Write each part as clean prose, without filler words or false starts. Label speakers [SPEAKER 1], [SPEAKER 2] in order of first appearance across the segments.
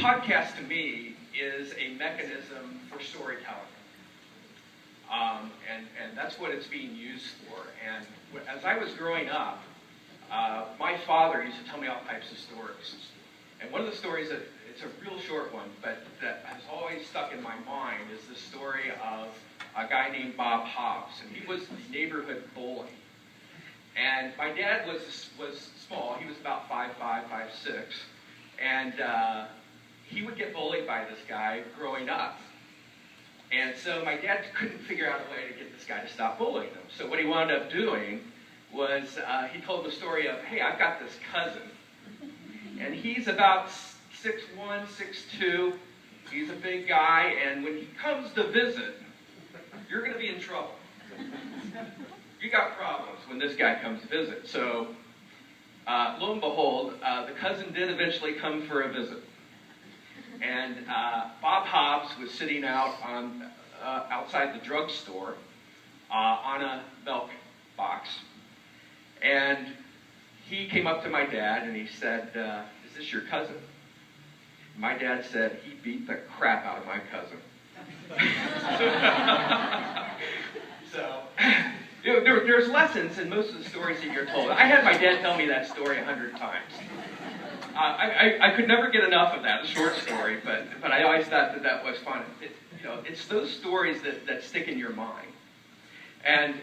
[SPEAKER 1] podcast to me is a mechanism for storytelling. And that's what it's being used for. And as I was growing up, my father used to tell me all types of stories. And one of the stories, that it's a real short one, but that has always stuck in my mind, is the story of a guy named Bob Hobbs. And he was the neighborhood bully. And my dad was small. He was about 5'5", 5'6". And he would get bullied by this guy growing up. And so my dad couldn't figure out a way to get this guy to stop bullying him. So what he wound up doing was he told the story of, hey, I've got this cousin. And he's about 6'1", 6'2". He's a big guy. And when he comes to visit, you're going to be in trouble. You got problems when this guy comes to visit. So lo and behold, the cousin did eventually come for a visit. And Bob Hobbs was sitting out on outside the drugstore on a milk box. And he came up to my dad and he said, is this your cousin? My dad said, he beat the crap out of my cousin. So, you know, there's lessons in most of the stories that you're told. I had my dad tell me that story 100 times. I could never get enough of that short story, but I always thought that was fun. It's those stories that stick in your mind. And,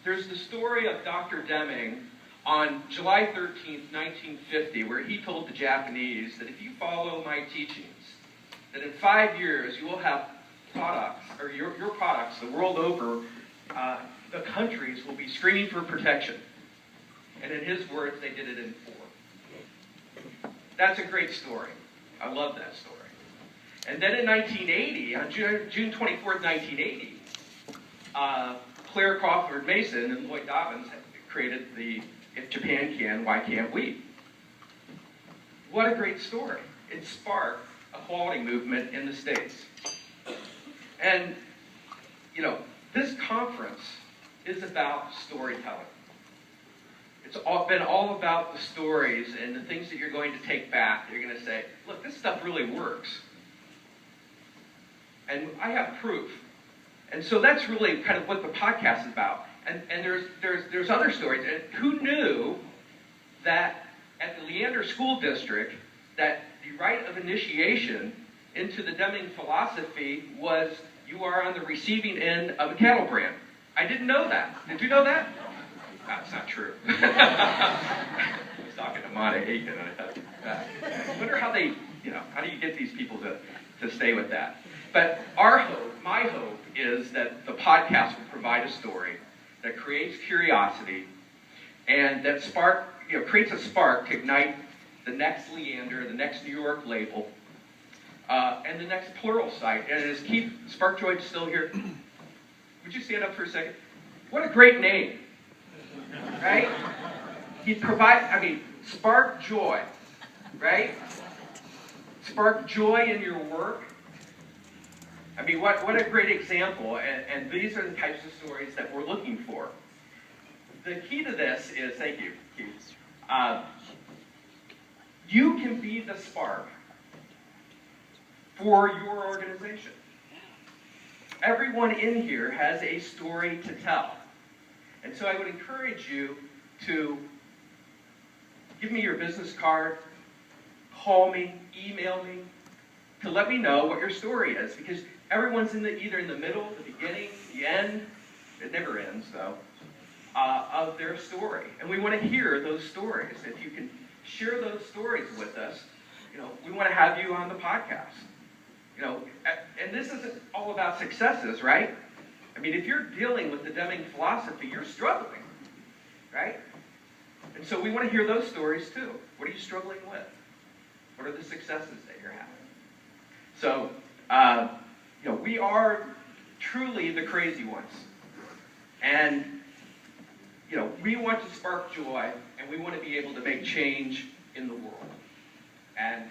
[SPEAKER 1] there's the story of Dr. Deming on July 13th, 1950, where he told the Japanese that if you follow my teachings, that in 5 years you will have products, or your products, the world over, the countries will be screaming for protection. And in his words, they did it in 4. That's a great story. I love that story. And then in 1980, on June 24th, 1980, Claire Crawford Mason and Lloyd Dobbins had created the If Japan Can, Why Can't We? What a great story. It sparked a equality movement in the States. And, this conference is about storytelling. It's been all about the stories and the things that you're going to take back. You're going to say, look, this stuff really works. And I have proof. And so that's really kind of what the podcast is about. And there's other stories. And who knew that at the Leander School District that the rite of initiation into the Deming philosophy was you are on the receiving end of a cattle brand? I didn't know that. Did you know that? That's not true. I was talking to Mata Aiken, and I wonder how they, how do you get these people to stay with that? But our hope, my hope, is that the podcast will provide a story that creates curiosity and that creates a spark to ignite the next Leander, the next New York label, and the next plural site. And is Keith Sparkjoy still here? Would you stand up for a second? What a great name. Right? He provides, spark joy, right? Spark joy in your work. What a great example, and these are the types of stories that we're looking for. The key to this is, thank you, Keith, you can be the spark for your organization. Everyone in here has a story to tell. And so I would encourage you to give me your business card, call me, email me, to let me know what your story is. Because everyone's either in the middle, the beginning, the end, it never ends though, of their story. And we want to hear those stories. If you can share those stories with us, we want to have you on the podcast. And this isn't all about successes, right? If you're dealing with the Deming philosophy, you're struggling, right? And so we want to hear those stories too. What are you struggling with? What are the successes that you're having? So, we are truly the crazy ones. And, we want to spark joy, and we want to be able to make change in the world. And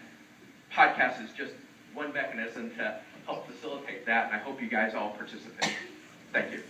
[SPEAKER 1] podcast is just one mechanism to help facilitate that, and I hope you guys all participate. Thank you.